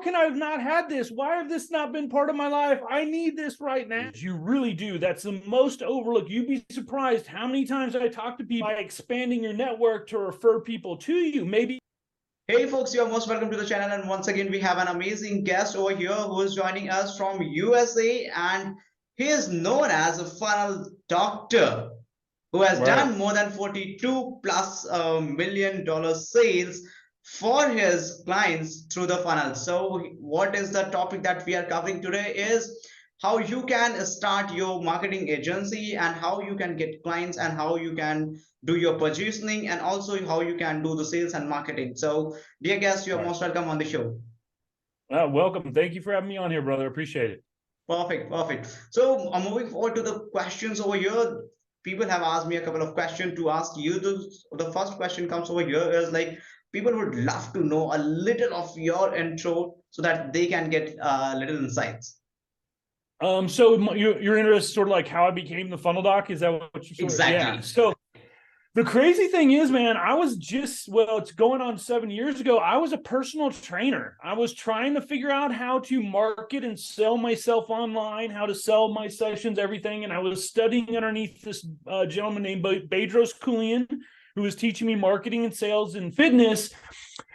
can I have not had this? Why have this not been part of my life? I need this right now. You really do. That's the most overlooked. You'd be surprised how many times I talk to people by expanding your network to refer people to you. Maybe. Hey folks, you're most welcome to the channel, and once again we have an amazing guest over here who is joining us from USA, and he is known as a funnel doctor who has Right. done more than 42 plus $1 million sales for his clients through the funnel. So what is the topic that we are covering today is how you can start your marketing agency and how you can get clients and how you can do your positioning and also how you can do the sales and marketing. So dear guest, you're Right. most welcome on the show. Welcome. Thank you for having me on here, brother. Appreciate it. Perfect, perfect. So I'm moving forward to the questions over here. People have asked me a couple of questions to ask you. The first question comes over here is like people would love to know a little of your intro so that they can get little insights. So you're interested sort of like how I became the funnel doc? Is that what you're sort of? Yeah. Exactly. So the crazy thing is, man, I was it's going on 7 years ago. I was a personal trainer. I was trying to figure out how to market and sell myself online, how to sell my sessions, everything. And I was studying underneath this gentleman named Bedros Koulian, who was teaching me marketing and sales and fitness.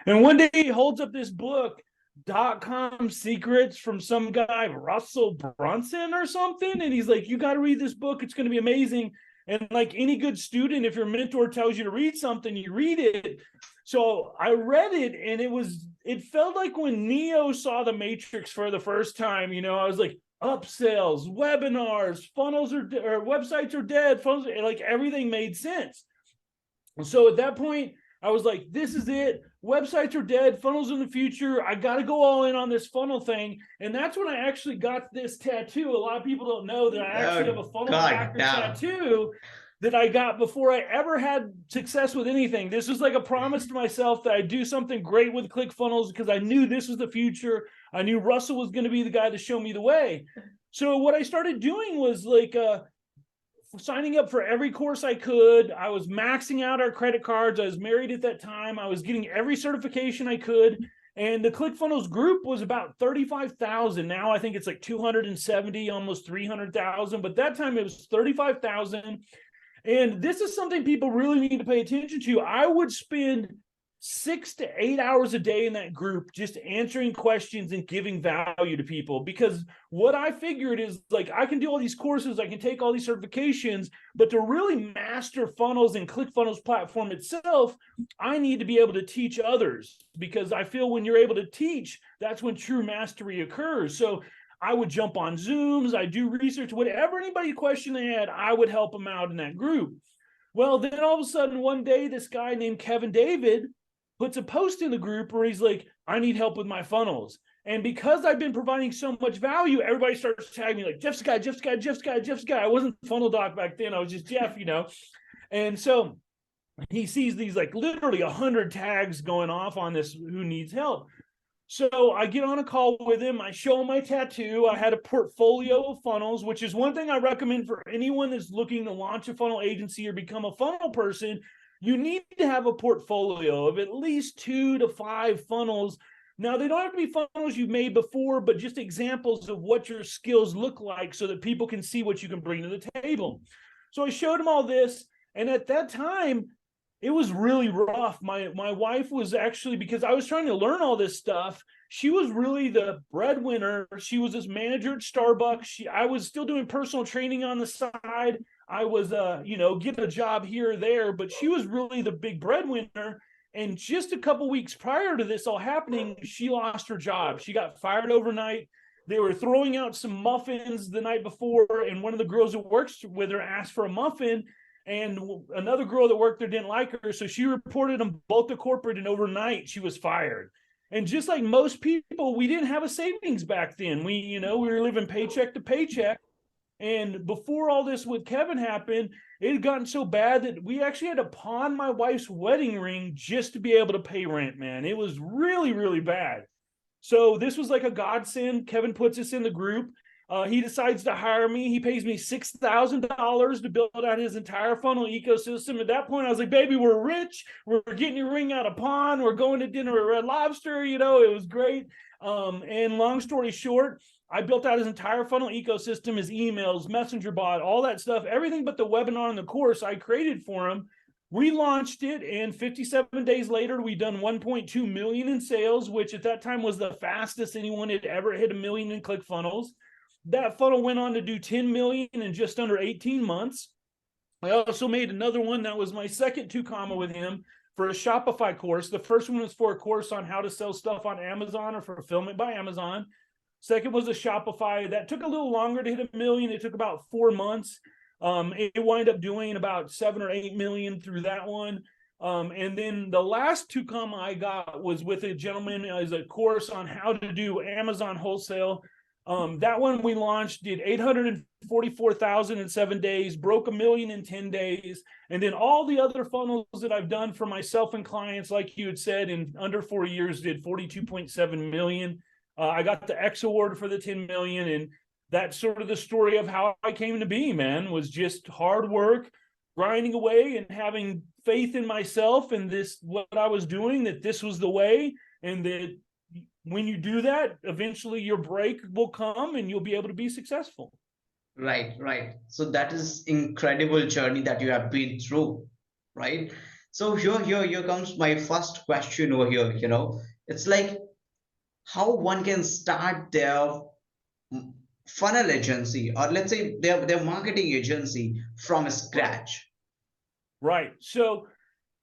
And one day he holds up this book, .com secrets from some guy, Russell Brunson or something. And he's like, you got to read this book. It's going to be amazing. And like any good student, if your mentor tells you to read something, you read it. So I read it, and it felt like when Neo saw the Matrix for the first time. I was like, upsells, webinars, funnels or websites are dead. Funnels, like everything made sense. So at that point, I was like, this is it. Websites are dead. Funnels in the future. I got to go all in on this funnel thing. And that's when I actually got this tattoo. A lot of people don't know that I actually have a funnel hacker tattoo that I got before I ever had success with anything. This was like a promise to myself that I'd do something great with ClickFunnels because I knew this was the future. I knew Russell was going to be the guy to show me the way. So what I started doing was like signing up for every course I could. I was maxing out our credit cards. I was married at that time. I was getting every certification I could. And the ClickFunnels group was about 35,000. Now I think it's like 270, almost 300,000. But that time it was 35,000. And this is something people really need to pay attention to. I would spend 6 to 8 hours a day in that group just answering questions and giving value to people, because what I figured is like I can do all these courses, I can take all these certifications, but to really master funnels and ClickFunnels platform itself, I need to be able to teach others, because I feel when you're able to teach, that's when true mastery occurs. So I would jump on Zooms, I do research, whatever anybody question they had, I would help them out in that group. Well, then all of a sudden one day, this guy named Kevin David puts a post in the group where he's like, I need help with my funnels. And because I've been providing so much value, everybody starts tagging me like, Jeff's guy, Jeff's guy, Jeff's guy, Jeff's guy. I wasn't funnel doc back then. I was just Jeff, And so he sees these like literally 100 tags going off on this who needs help. So I get on a call with him. I show him my tattoo. I had a portfolio of funnels, which is one thing I recommend for anyone that's looking to launch a funnel agency or become a funnel person. You need to have a portfolio of at least 2 to 5 funnels. Now, they don't have to be funnels you've made before, but just examples of what your skills look like so that people can see what you can bring to the table. So I showed him all this. And at that time, it was really rough. My wife was actually, because I was trying to learn all this stuff, she was really the breadwinner. She was this manager at Starbucks. I was still doing personal training on the side. I was, getting a job here or there, but she was really the big breadwinner. And just a couple weeks prior to this all happening, she lost her job. She got fired overnight. They were throwing out some muffins the night before, and one of the girls who works with her asked for a muffin, and another girl that worked there didn't like her, so she reported them both to corporate, and overnight she was fired. And just like most people, we didn't have a savings back then. We were living paycheck to paycheck. And before all this with Kevin happened, it had gotten so bad that we actually had to pawn my wife's wedding ring just to be able to pay rent, man. It was really, really bad. So this was like a godsend. Kevin puts us in the group. He decides to hire me. He pays me $6,000 to build out his entire funnel ecosystem. At that point, I was like, baby, we're rich. We're getting your ring out of pond. We're going to dinner at Red Lobster. You know, it was great. And long story short, I built out his entire funnel ecosystem, his emails, messenger bot, all that stuff, everything but the webinar and the course I created for him. Relaunched it, and 57 days later, we done 1.2 million in sales, which at that time was the fastest anyone had ever hit $1 million in ClickFunnels. That funnel went on to do 10 million in just under 18 months. I also made another one that was my second 2 comma with him for a Shopify course. The first one was for a course on how to sell stuff on Amazon or fulfillment by Amazon. Second was a Shopify that took a little longer to hit $1 million. It took about 4 months. It wound up doing about 7 or 8 million through that one. And then the last 2 comma I got was with a gentleman as a course on how to do Amazon wholesale. That one we launched, did 844,000 in 7 days, broke $1 million in 10 days. And then all the other funnels that I've done for myself and clients, like you had said, in under 4 years, did 42.7 million. I got the X award for the 10 million. And that's sort of the story of how I came to be, man, was just hard work, grinding away and having faith in myself and this, what I was doing, that this was the way. And that when you do that, eventually your break will come and you'll be able to be successful. Right, right. So that is incredible journey that you have been through, right? So here comes my first question over here. It's like how one can start their funnel agency, or let's say their marketing agency from scratch. Right. So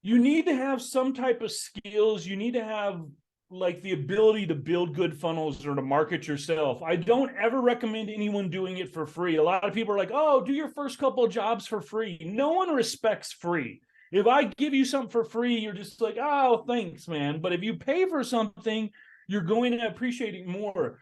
you need to have some type of skills. You need to have like the ability to build good funnels or to market yourself. I don't ever recommend anyone doing it for free. A lot of people are like, oh, do your first couple of jobs for free. No one respects free. If I give you something for free, you're just like, oh, thanks, man. But if you pay for something, you're going to appreciate it more.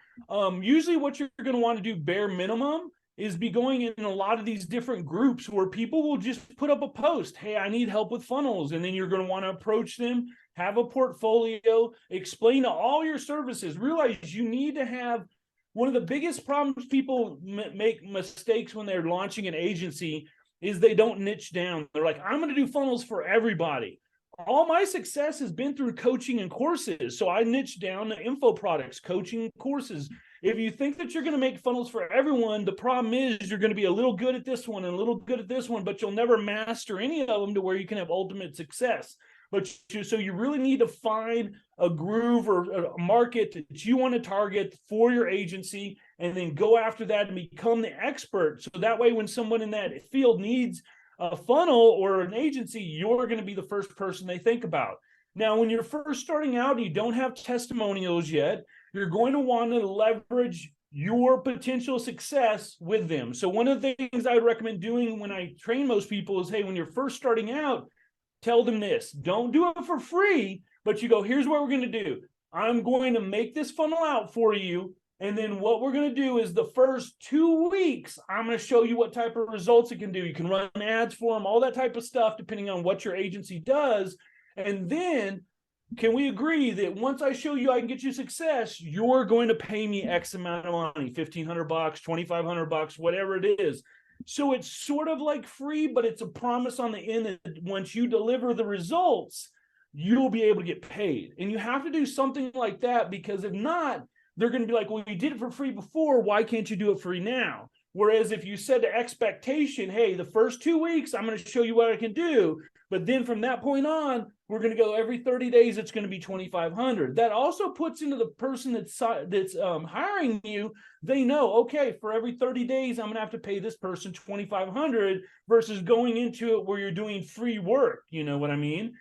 Usually what you're going to want to do bare minimum is be going in a lot of these different groups where people will just put up a post, hey, I need help with funnels. And then you're going to want to approach them, have a portfolio, explain to all your services. Realize you need to have one of the biggest problems people make mistakes when they're launching an agency is they don't niche down. They're like, I'm going to do funnels for everybody. All my success has been through coaching and courses. So I niche down to info products, coaching courses. If you think that you're going to make funnels for everyone, the problem is you're going to be a little good at this one and a little good at this one, but you'll never master any of them to where you can have ultimate success. So you really need to find a groove or a market that you want to target for your agency and then go after that and become the expert. So that way, when someone in that field needs a funnel or an agency, you're going to be the first person they think about. Now, when you're first starting out and you don't have testimonials yet, you're going to want to leverage your potential success with them. So one of the things I would recommend doing when I train most people is, hey, when you're first starting out, tell them this. Don't do it for free, but you go, here's what we're going to do. I'm going to make this funnel out for you. And then what we're going to do is the first 2 weeks, I'm going to show you what type of results it can do. You can run ads for them, all that type of stuff, depending on what your agency does. And then can we agree that once I show you I can get you success, you're going to pay me X amount of money, $1,500, $2,500, whatever it is. So it's sort of like free, but it's a promise on the end that once you deliver the results, you'll be able to get paid. And you have to do something like that, because if not, they're going to be like, well, you did it for free before. Why can't you do it free now? Whereas if you set the expectation, hey, the first 2 weeks, I'm going to show you what I can do. But then from that point on, we're going to go every 30 days, it's going to be $2,500. That also puts into the person that's hiring you, they know, okay, for every 30 days, I'm going to have to pay this person $2,500 versus going into it where you're doing free work. You know what I mean?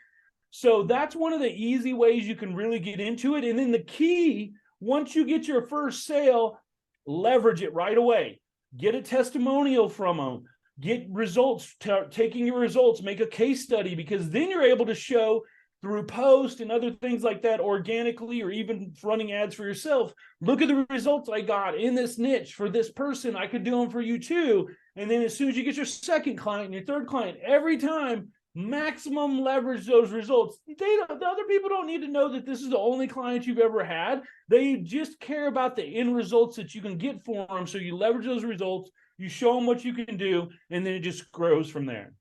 So that's one of the easy ways you can really get into it. And then the key, once you get your first sale, leverage it right away. Get a testimonial from them. Get results, taking your results, make a case study, because then you're able to show through post and other things like that organically, or even running ads for yourself. Look at the results I got in this niche for this person. I could do them for you too. And then as soon as you get your second client and your third client, every time maximum leverage those results. The other people don't need to know that this is the only client you've ever had. They just care about the end results that you can get for them. So you leverage those results, you show them what you can do, and then it just grows from there.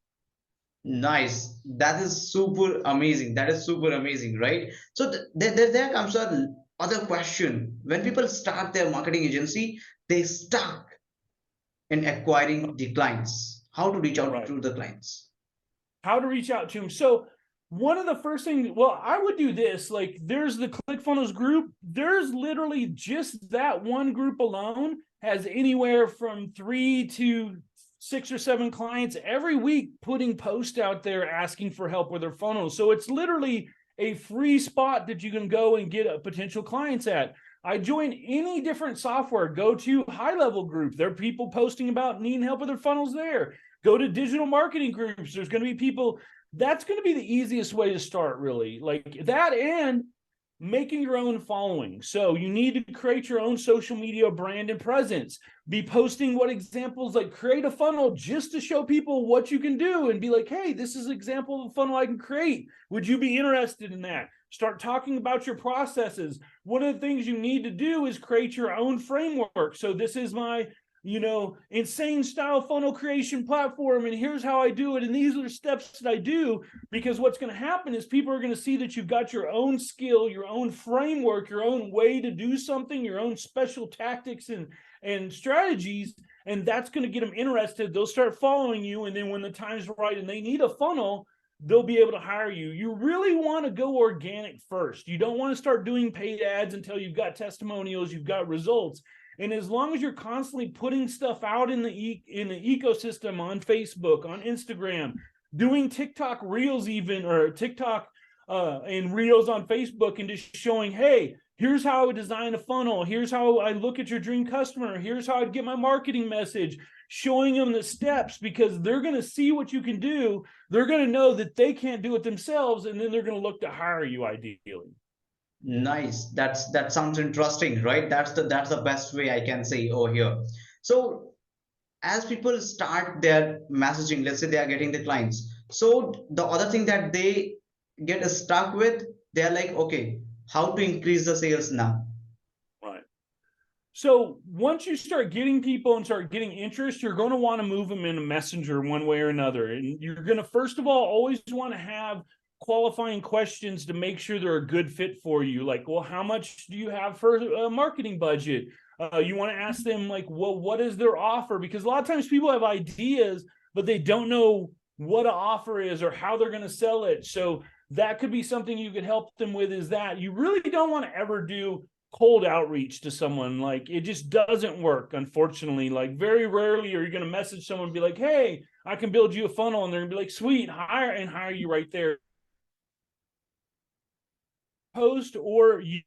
Nice. That is super amazing. That is super amazing, right? So there comes a other question. When people start their marketing agency, they stuck in acquiring the clients. How to reach out Right. to the clients? How to reach out to them. So one of the first things, well, I would do this, like there's the ClickFunnels group. There's literally just that one group alone has anywhere from 3 to 6 or 7 clients every week putting posts out there asking for help with their funnels. So it's literally a free spot that you can go and get a potential clients at. I join any different software, go to high level group. There are people posting about needing help with their funnels there. Go to digital marketing groups. There's going to be people. That's going to be the easiest way to start, really. Like that, and making your own following. So you need to create your own social media brand and presence. Be posting what examples, like create a funnel just to show people what you can do and be like, hey, this is an example of a funnel I can create. Would you be interested in that? Start talking about your processes. One of the things you need to do is create your own framework. So this is my insane style funnel creation platform, and here's how I do it, and these are the steps that I do. Because what's going to happen is people are going to see that you've got your own skill, your own framework, your own way to do something, your own special tactics and strategies, and that's going to get them interested. They'll start following you, and then when the time's right and they need a funnel, they'll be able to hire you. You really want to go organic first. You don't want to start doing paid ads until you've got testimonials, you've got results. And as long as you're constantly putting stuff out in the ecosystem on Facebook, on Instagram, doing TikTok Reels even, or TikTok and Reels on Facebook, and just showing, hey, here's how I would design a funnel. Here's how I look at your dream customer. Here's how I'd get my marketing message, showing them the steps, because they're going to see what you can do. They're going to know that they can't do it themselves, and then they're going to look to hire you ideally. Nice. That sounds interesting, right? That's the best way I can say over here. So as people start their messaging, let's say they are getting the clients. So the other thing that they get stuck with, they're like, okay, how to increase the sales now? Right. So once you start getting people and start getting interest, you're going to want to move them into Messenger one way or another. And you're going to, first of all, always want to have qualifying questions to make sure they're a good fit for you. Like, well, how much do you have for a marketing budget? You want to ask them, like, well, what is their offer? Because a lot of times people have ideas, but they don't know what an offer is or how they're going to sell it. So that could be something you could help them with, is that you really don't want to ever do cold outreach to someone. Like, it just doesn't work, unfortunately. Like, very rarely are you going to message someone and be like, hey, I can build you a funnel, and they're going to be like, sweet, hire you right there. Post, or you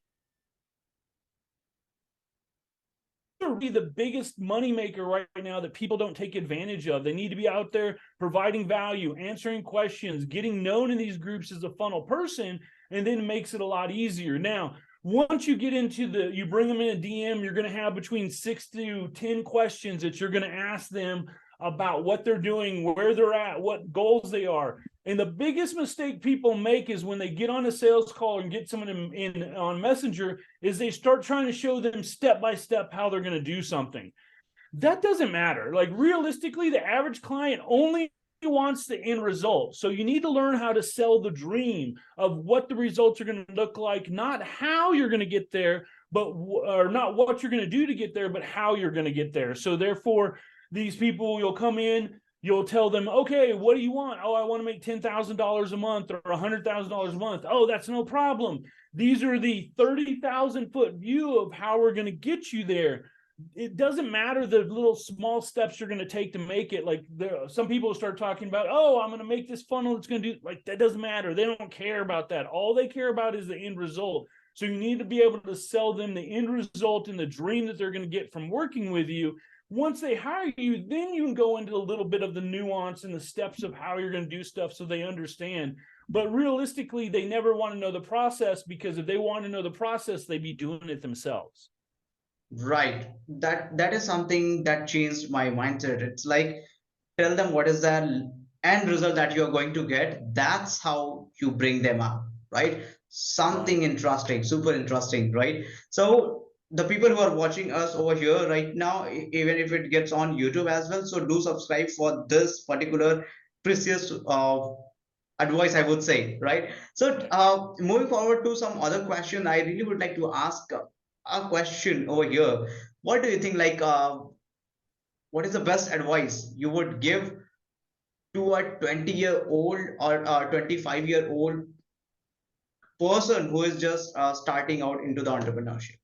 be the biggest moneymaker right now that people don't take advantage of. They need to be out there providing value, answering questions, getting known in these groups as a funnel person, and then it makes it a lot easier. Now, once you get into you bring them in a DM, you're going to have between 6 to 10 questions that you're going to ask them about what they're doing, where they're at, what goals they are. And the biggest mistake people make is when they get on a sales call and get someone in on Messenger, is they start trying to show them step by step how they're going to do something. That doesn't matter. Like, realistically, the average client only wants the end result. So you need to learn how to sell the dream of what the results are going to look like, not how you're going to get there, or not what you're going to do to get there, but how you're going to get there. So therefore, these people, you'll come in, you'll tell them, okay, what do you want? Oh, I want to make $10,000 a month or $100,000 a month. Oh, that's no problem. These are the 30,000-foot view of how we're going to get you there. It doesn't matter the little small steps you're going to take to make it. Like, some people start talking about, oh, I'm going to make this funnel that's going to do, like, that doesn't matter. They don't care about that. All they care about is the end result. So you need to be able to sell them the end result and the dream that they're going to get from working with you. Once they hire you, then you can go into a little bit of the nuance and the steps of how you're going to do stuff so they understand. But realistically, they never want to know the process, because if they want to know the process, they'd be doing it themselves. Right. That is something that changed my mindset. It's like, tell them what is the end result that you're going to get, that's how you bring them up, right? Right. Something interesting, super interesting, right? So the people who are watching us over here right now, even if it gets on YouTube as well, so do subscribe for this particular precious advice, I would say, right? So moving forward to some other question, I really would like to ask a question over here. What do you think, like, what is the best advice you would give to a 20-year-old or a 25-year-old person who is just starting out into the entrepreneurship?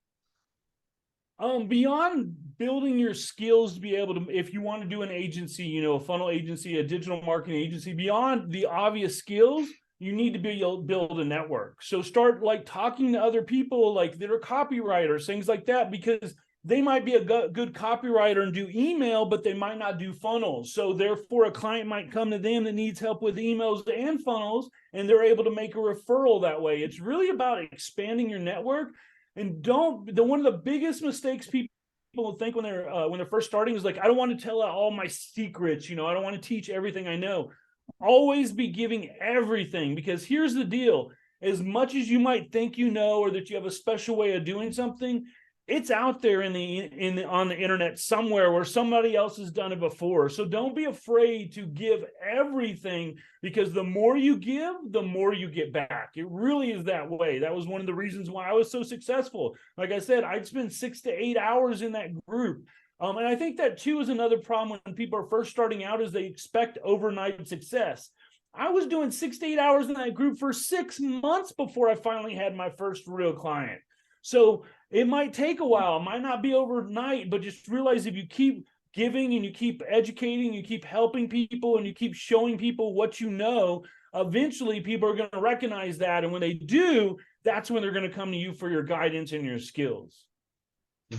Beyond building your skills to be able to, if you want to do an agency, a funnel agency, a digital marketing agency, beyond the obvious skills, you need to build a network. So start like talking to other people like that are copywriters, things like that, because they might be a good copywriter and do email, but they might not do funnels. So therefore a client might come to them that needs help with emails and funnels, and they're able to make a referral that way. It's really about expanding your network. And one of the biggest mistakes people think when they're first starting is like, I don't want to tell all my secrets, I don't want to teach everything I know. Always be giving everything, because here's the deal: as much as you might think or that you have a special way of doing something, it's out there on the internet somewhere where somebody else has done it before. So don't be afraid to give everything, because the more you give, the more you get back. It really is that way. That was one of the reasons why I was so successful. Like I said, I'd spend 6 to 8 hours in that group. And I think that too is another problem when people are first starting out, is they expect overnight success. I was doing 6 to 8 hours in that group for 6 months before I finally had my first real client. So it might take a while, it might not be overnight, but just realize if you keep giving and you keep educating, you keep helping people, and you keep showing people what you know, eventually people are going to recognize that. And when they do, that's when they're going to come to you for your guidance and your skills.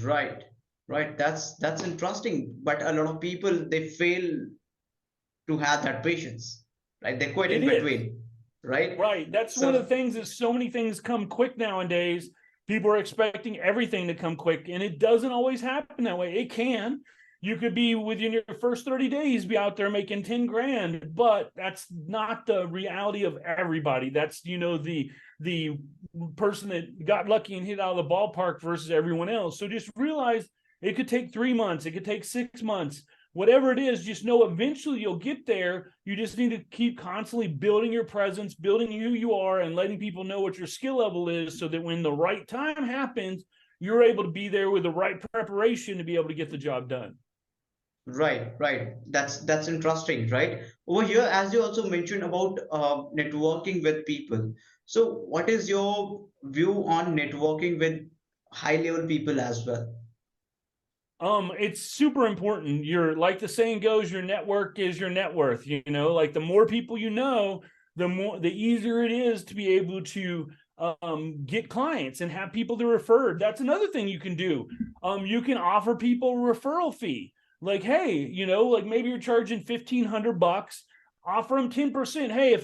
Right, right. That's interesting. But a lot of people, they fail to have that patience, right? They quit It in is. between, right? Right. That's one of the So things, is so many things come quick nowadays. People are expecting everything to come quick, and it doesn't always happen that way. It can. You could be within your first 30 days, be out there making 10 grand, but that's not the reality of everybody. That's, the person that got lucky and hit out of the ballpark versus everyone else. So just realize it could take 3 months, it could take 6 months, whatever it is. Just know eventually you'll get there. You just need to keep constantly building your presence, building who you are, and letting people know what your skill level is, so that when the right time happens, you're able to be there with the right preparation to be able to get the job done. right, right. That's interesting, right? Over here, as you also mentioned about networking with people. So what is your view on networking with high level people as well? It's super important. You're, like the saying goes, your network is your net worth. Like the more people the easier it is to be able to get clients and have people to refer. That's another thing you can do. You can offer people a referral fee. Like, hey, like maybe you're charging $1,500. Offer them 10%. Hey,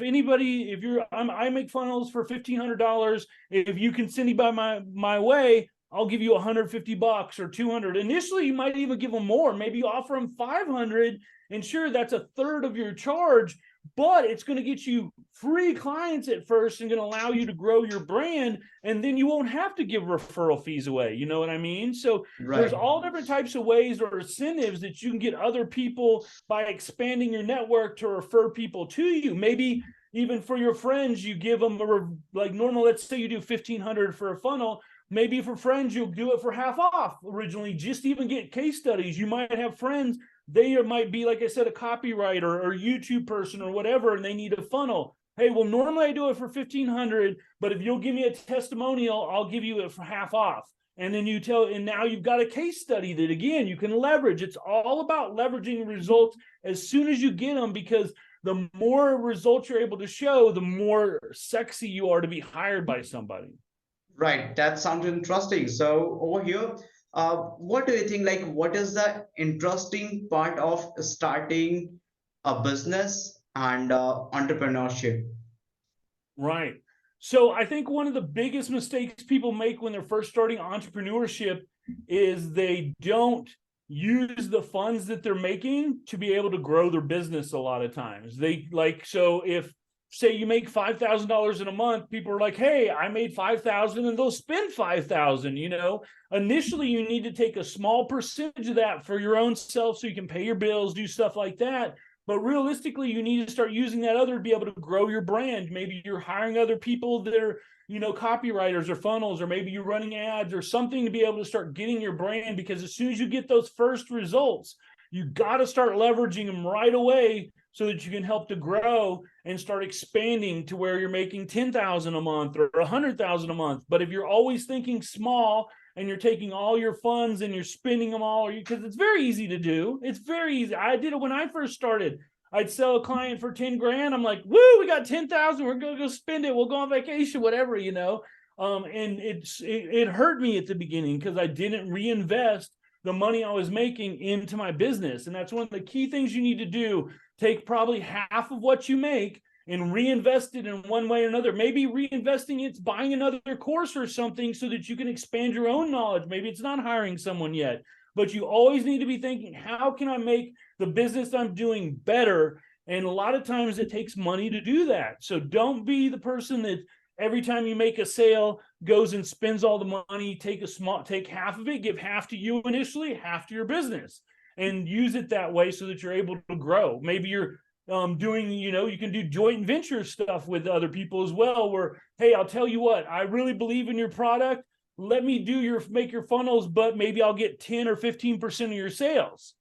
I make funnels for $1,500. If you can send anybody my way, I'll give you $150 or 200. Initially, you might even give them more. Maybe you offer them 500, and sure, that's a third of your charge, but it's going to get you free clients at first and going to allow you to grow your brand. And then you won't have to give referral fees away. You know what I mean? So there's Right, all different types of ways or incentives that you can get other people by expanding your network to refer people to you. Maybe even for your friends, you give them like normal. Let's say you do 1,500 for a funnel. Maybe for friends, you'll do it for half off originally, just to even get case studies. You might have friends, they might be, like I said, a copywriter or YouTube person or whatever, and they need a funnel. Hey, well, normally I do it for 1,500, but if you'll give me a testimonial, I'll give you it for half off. And then and now you've got a case study that, again, you can leverage. It's all about leveraging results as soon as you get them, because the more results you're able to show, the more sexy you are to be hired by somebody. right. That sounds interesting. So over here, what do you think? Like, what is the interesting part of starting a business and entrepreneurship? Right. So I think one of the biggest mistakes people make when they're first starting entrepreneurship is they don't use the funds that they're making to be able to grow their business. A lot of times they like, so if say you make $5,000 in a month, people are like, hey, I made 5,000, and they'll spend 5,000. Initially you need to take a small percentage of that for your own self so you can pay your bills, do stuff like that. But realistically, you need to start using that other to be able to grow your brand. Maybe you're hiring other people that are, copywriters or funnels, or maybe you're running ads or something to be able to start getting your brand. Because as soon as you get those first results, you got to start leveraging them right away so that you can help to grow and start expanding to where you're making 10,000 a month or 100,000 a month. But if you're always thinking small and you're taking all your funds and you're spending them all, because it's very easy to do. It's very easy. I did it when I first started. I'd sell a client for 10 grand. I'm like, woo, we got 10,000. We're going to go spend it. We'll go on vacation, whatever, and it hurt me at the beginning because I didn't reinvest the money I was making into my business. And that's one of the key things you need to do. Take probably half of what you make and reinvest it in one way or another. Maybe reinvesting it's buying another course or something so that you can expand your own knowledge. Maybe it's not hiring someone yet, but you always need to be thinking, how can I make the business I'm doing better? And a lot of times it takes money to do that. So don't be the person that every time you make a sale goes and spends all the money. Take half of it, give half to you initially, half to your business, and use it that way so that you're able to grow. Maybe you're doing, you can do joint venture stuff with other people as well, where, hey, I'll tell you what, I really believe in your product. Let me make your funnels, but maybe I'll get 10 or 15% of your sales.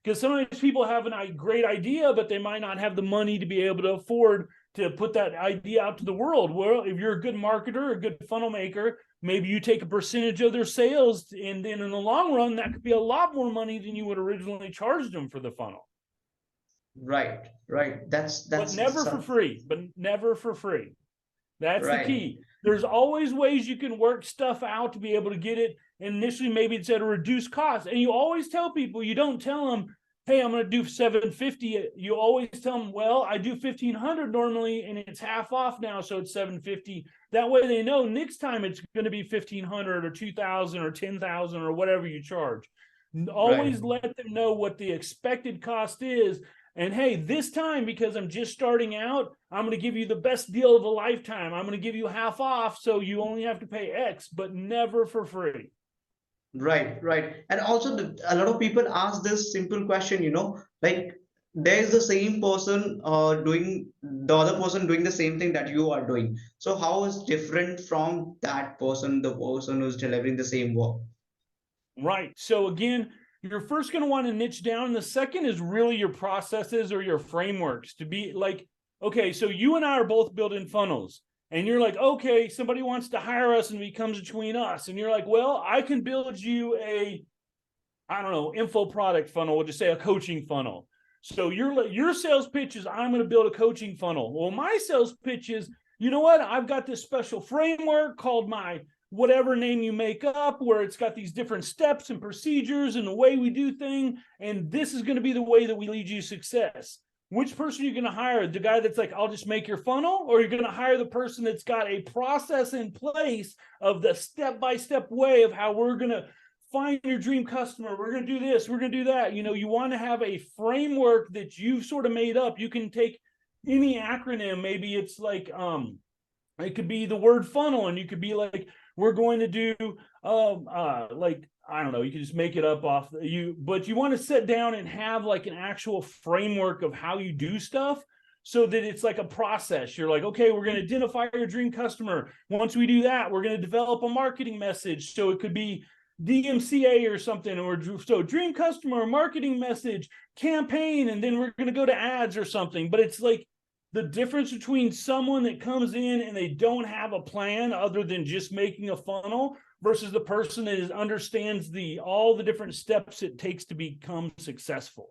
Because sometimes people have a great idea, but they might not have the money to be able to afford to put that idea out to the world. Well, if you're a good marketer, a good funnel maker, maybe you take a percentage of their sales, and then in the long run, that could be a lot more money than you would originally charge them for the funnel. Right, right. But never for free. That's the right. key. There's always ways you can work stuff out to be able to get it. And initially, maybe it's at a reduced cost. And you always tell people, you don't tell them, hey, I'm going to do $750. You always tell them, well, I do $1,500 normally, and it's half off now, so it's $750. That way they know next time it's going to be $1,500 or $2,000 or $10,000 or whatever you charge. Always let them know what the expected cost is. And hey, this time, because I'm just starting out, I'm going to give you the best deal of a lifetime. I'm going to give you half off, so you only have to pay X, but never for free. Right, right. And also, a lot of people ask this simple question, like there's the same person doing the other person doing the same thing that you are doing. So how is different from that person, the person who's delivering the same work? Right. So again, you're first going to want to niche down. And the second is really your processes or your frameworks to be like, okay, so you and I are both building funnels. And you're like, okay, somebody wants to hire us and comes between us. And you're like, well, I can build you I don't know, info product funnel. We'll just say a coaching funnel. So your sales pitch is, I'm going to build a coaching funnel. Well, my sales pitch is, you know what? I've got this special framework called my whatever name you make up, where it's got these different steps and procedures and the way we do things. And this is going to be the way that we lead you success. Which person are you going to hire? The guy that's like, I'll just make your funnel? Or you're going to hire the person that's got a process in place of the step-by-step way of how we're going to find your dream customer. We're going to do this. We're going to do that. You want to have a framework that you've sort of made up. You can take any acronym. Maybe it's like, it could be the word funnel, and you could be like, we're going to do, like, I don't know, you can just make it up off but you want to sit down and have like an actual framework of how you do stuff so that it's like a process. You're like, okay, we're going to identify your dream customer. Once we do that, we're going to develop a marketing message. So it could be DMCA or something, or so dream customer, marketing message, campaign, and then we're going to go to ads or something. But it's like the difference between someone that comes in and they don't have a plan other than just making a funnel versus the person that understands all the different steps it takes to become successful.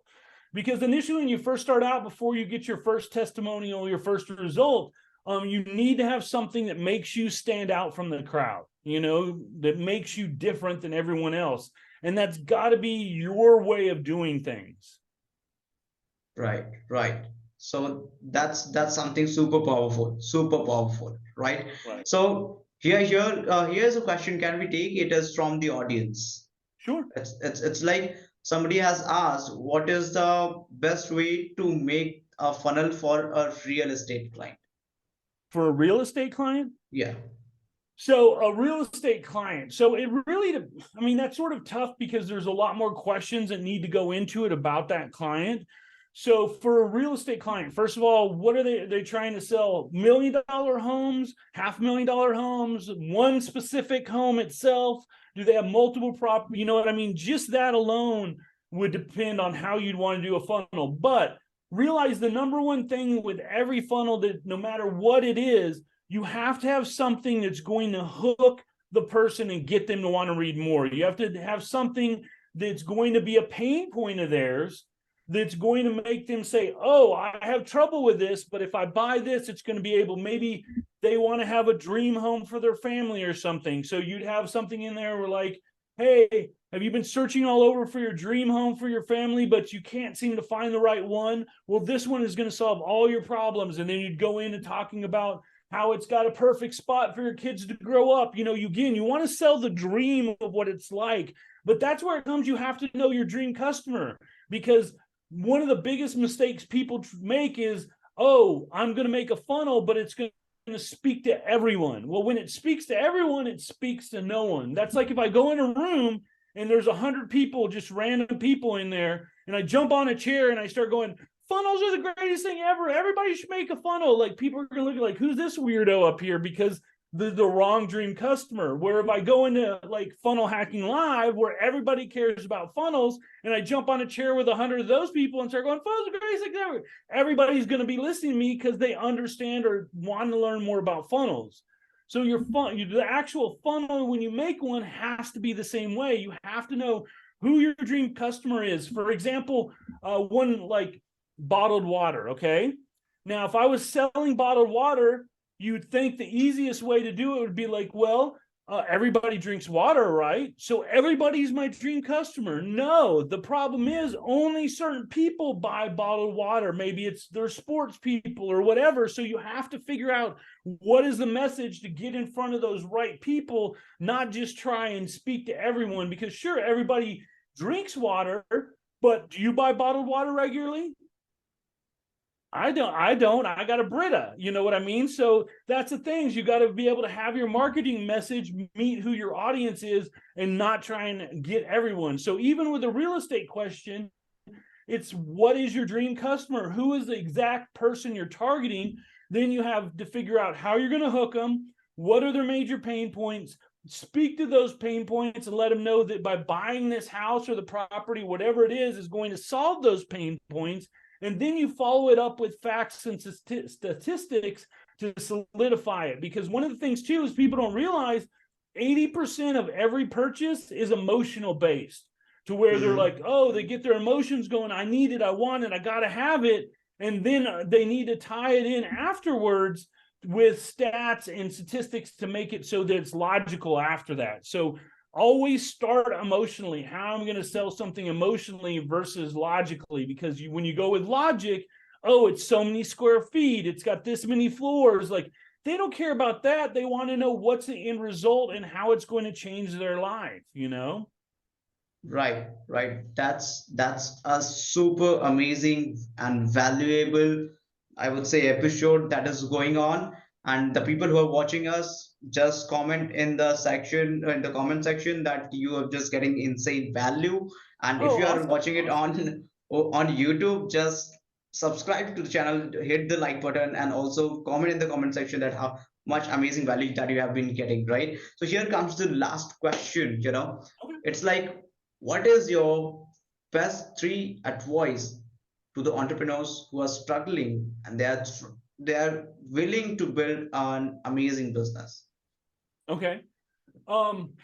Because initially, when you first start out, before you get your first testimonial, your first result, you need to have something that makes you stand out from the crowd, that makes you different than everyone else. And that's got to be your way of doing things. Right, right. So that's something super powerful, right? Right. So here's a question. Can we take it as from the audience? Sure. It's like somebody has asked, what is the best way to make a funnel for a real estate client? For a real estate client? Yeah. So a real estate client. So it really, I mean, that's sort of tough because there's a lot more questions that need to go into it about that client. So for a real estate client, first of all, what are they trying to sell? $1 million homes, $500,000 homes, one specific home itself? Do they have multiple property? You know what I mean? Just that alone would depend on how you'd want to do a funnel. But realize the number one thing with every funnel, that no matter what it is, you have to have something that's going to hook the person and get them to want to read more. You have to have something that's going to be a pain point of theirs, that's going to make them say, oh, I have trouble with this, but if I buy this, it's going to be able, maybe they want to have a dream home for their family or something. So you'd have something in there where like, hey, have you been searching all over for your dream home for your family, but you can't seem to find the right one? Well, this one is going to solve all your problems. And then you'd go into talking about how it's got a perfect spot for your kids to grow up. You know, you want to sell the dream of what it's like, but that's where it comes. You have to know your dream customer, because one of the biggest mistakes people make is, oh, I'm going to make a funnel, but it's going to speak to everyone. Well, when it speaks to everyone, it speaks to no one. That's like if I go in a room and there's 100 people, just random people in there, and I jump on a chair and I start going, funnels are the greatest thing ever. Everybody should make a funnel. Like, people are going to look like, who's this weirdo up here? Because the wrong dream customer. Where if I go into like Funnel Hacking Live, where everybody cares about funnels, and I jump on a chair with 100 of those people and start going, funnels are the greatest thing ever, everybody's going to be listening to me because they understand or want to learn more about funnels. So the actual funnel, when you make one, has to be the same way. You have to know who your dream customer is. For example, one like bottled water. Okay. Now, if I was selling bottled water, you'd think the easiest way to do it would be like, well, everybody drinks water, right? So everybody's my dream customer. No, the problem is only certain people buy bottled water. Maybe it's their sports people or whatever. So you have to figure out what is the message to get in front of those right people, not just try and speak to everyone, because sure, everybody drinks water, but do you buy bottled water regularly? I don't. I got a Brita. You know what I mean? So that's the things. You got to be able to have your marketing message meet who your audience is and not try and get everyone. So even with a real estate question, it's what is your dream customer? Who is the exact person you're targeting? Then you have to figure out how you're going to hook them. What are their major pain points? Speak to those pain points and let them know that by buying this house or the property, whatever it is going to solve those pain points. And then you follow it up with facts and statistics to solidify it. Because one of the things, too, is people don't realize 80% of every purchase is emotional based, to where they're like, oh, they get their emotions going. I need it. I want it. I got to have it. And then they need to tie it in afterwards with stats and statistics to make it so that it's logical after that. So always start emotionally. How I'm going to sell something emotionally versus logically, because when you go with logic, oh, it's so many square feet, it's got this many floors, like they don't care about that. They want to know what's the end result and how it's going to change their life, you know? Right, right. That's a super amazing and valuable, I would say, episode that is going on. And the people who are watching us, just comment in the section, in the comment section, that you are just getting insane value. And if Oh, you are awesome. watching it on YouTube, just subscribe to the channel, hit the like button, and also comment in the comment section that how much amazing value that you have been getting, right? So here comes the last question, Okay. it's like, what is your best three advice to the entrepreneurs who are struggling and they are willing to build an amazing business? Okay. Um,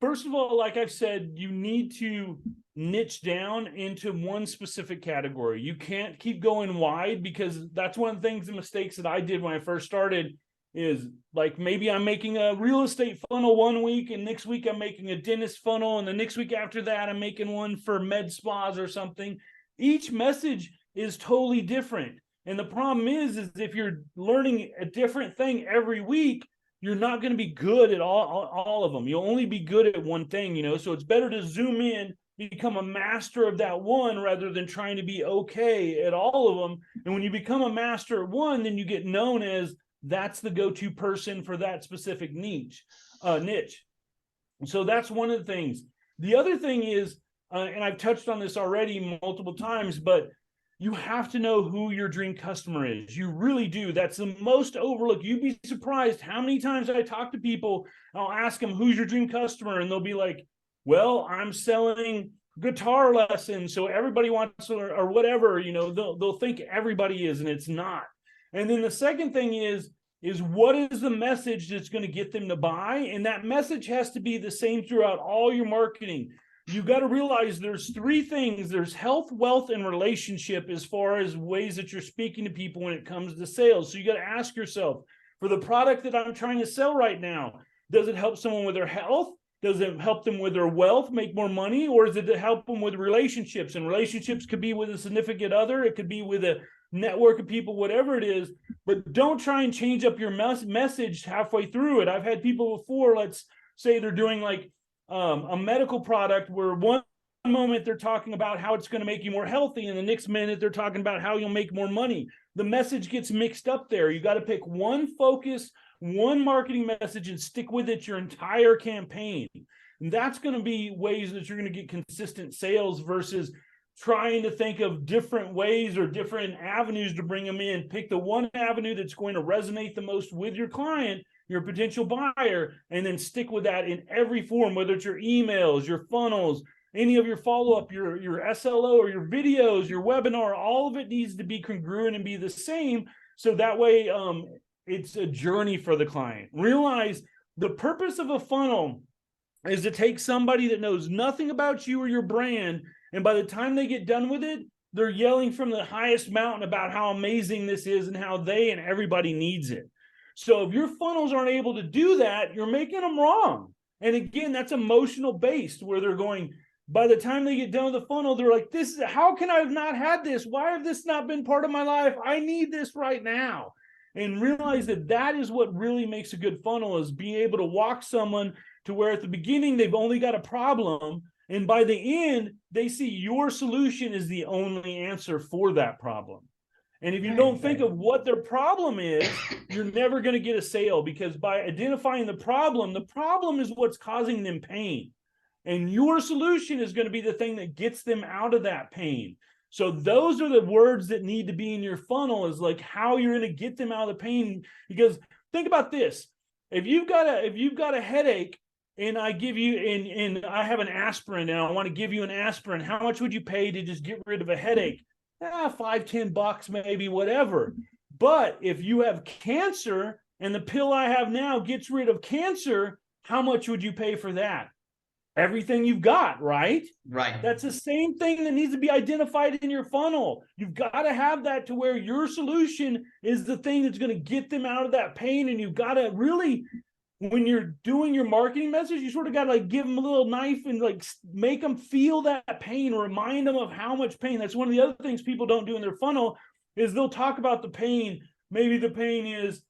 First of all, like I've said, you need to niche down into one specific category. You can't keep going wide, because that's one of the things, the mistakes that I did when I first started is like, maybe I'm making a real estate funnel one week, and next week I'm making a dentist funnel, and the next week after that I'm making one for med spas or something. Each message is totally different. And the problem is if you're learning a different thing every week, you're not going to be good at all of them. You'll only be good at one thing, you know. So it's better to zoom in, become a master of that one rather than trying to be okay at all of them. And when you become a master at one, then you get known as that's the go-to person for that specific niche. So that's one of the things. The other thing is, and I've touched on this already multiple times, but you have to know who your dream customer is. You really do. That's the most overlooked. You'd be surprised how many times I talk to people. I'll ask them, who's your dream customer? And they'll be like, well, I'm selling guitar lessons, so everybody wants, or whatever, you know, they'll think everybody is, and it's not. And then the second thing is what is the message that's going to get them to buy? And that message has to be the same throughout all your marketing. You got to realize there's three things. There's health, wealth, and relationship as far as ways that you're speaking to people when it comes to sales. So you got to ask yourself, for the product that I'm trying to sell right now, does it help someone with their health? Does it help them with their wealth, make more money? Or does it help them with relationships? And relationships could be with a significant other. It could be with a network of people, whatever it is. But don't try and change up your message halfway through it. I've had people before, let's say they're doing like a medical product where one moment they're talking about how it's going to make you more healthy, and the next minute they're talking about how you'll make more money. The message gets mixed up there. You got to pick one focus, one marketing message, and stick with it your entire campaign. And that's going to be ways that you're going to get consistent sales versus trying to think of different ways or different avenues to bring them in. Pick the one avenue that's going to resonate the most with your client, your potential buyer, and then stick with that in every form, whether it's your emails, your funnels, any of your follow-up, your SLO or your videos, your webinar. All of it needs to be congruent and be the same. So that way it's a journey for the client. Realize the purpose of a funnel is to take somebody that knows nothing about you or your brand, and by the time they get done with it, they're yelling from the highest mountain about how amazing this is and how they and everybody needs it. So if your funnels aren't able to do that, you're making them wrong. And again, that's emotional based, where they're going, by the time they get done with the funnel, they're like, how can I have not had this? Why have this not been part of my life? I need this right now. And realize that is what really makes a good funnel, is being able to walk someone to where at the beginning they've only got a problem, and by the end they see your solution is the only answer for that problem. And if you don't think of what their problem is, you're never going to get a sale, because by identifying the problem is what's causing them pain. And your solution is going to be the thing that gets them out of that pain. So those are the words that need to be in your funnel, is like how you're going to get them out of the pain. Because think about this. If you've got a headache and I give you, and I have an aspirin and I want to give you an aspirin, how much would you pay to just get rid of a headache? $5-10 maybe, whatever. But if you have cancer and the pill I have now gets rid of cancer, how much would you pay for that? Everything you've got, right? Right. That's the same thing that needs to be identified in your funnel. You've got to have that to where your solution is the thing that's going to get them out of that pain. And you've got to really, when you're doing your marketing message, you sort of got to like give them a little knife and like make them feel that pain, remind them of how much pain. That's one of the other things people don't do in their funnel, is they'll talk about the pain. Maybe the pain is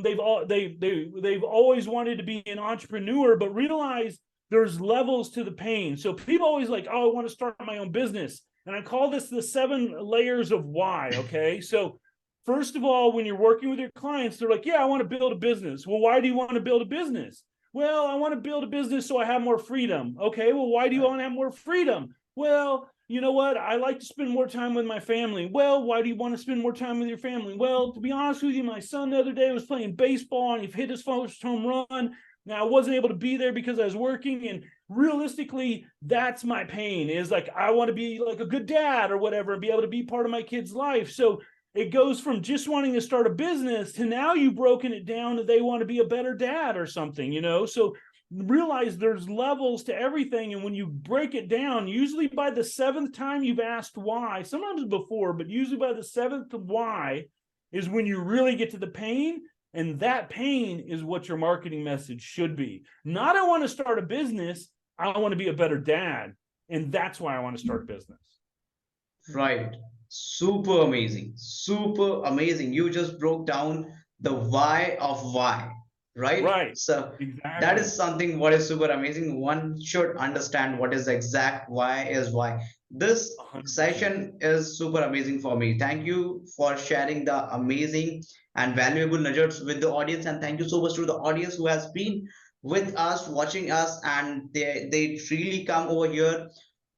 they've always wanted to be an entrepreneur, but realize there's levels to the pain. So people always like, oh, I want to start my own business. And I call this the 7 layers of why. Okay. So first of all, when you're working with your clients, they're like, yeah, I want to build a business. Well, why do you want to build a business? Well, I want to build a business so I have more freedom. Okay. Well, why do you want to have more freedom? Well, you know what? I like to spend more time with my family. Well, why do you want to spend more time with your family? Well, to be honest with you, my son the other day was playing baseball and he hit his first home run. Now, I wasn't able to be there because I was working, and realistically, that's my pain, is like, I want to be like a good dad or whatever and be able to be part of my kid's life. So it goes from just wanting to start a business to now you've broken it down that they want to be a better dad or something, you know? So realize there's levels to everything. And when you break it down, usually by the 7th time you've asked why, sometimes before, but usually by the 7th why is when you really get to the pain. And that pain is what your marketing message should be. Not, I want to start a business. I want to be a better dad. And that's why I want to start a business. Right. Super amazing. Super amazing. You just broke down the why of why. right? Right. So that Exactly. is something what is super amazing. One should understand what is the exact why is why. This 100%. session is super amazing for me. Thank you for sharing the amazing and valuable nuggets with the audience, and thank you so much to the audience who has been with us, watching us, and they really come over here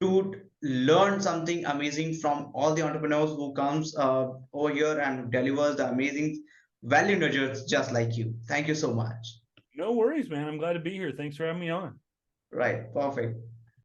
to learn something amazing from all the entrepreneurs who comes over here and delivers the amazing value nuggets just like you. Thank you so much. No worries, man. I'm glad to be here. Thanks for having me on. Right, perfect.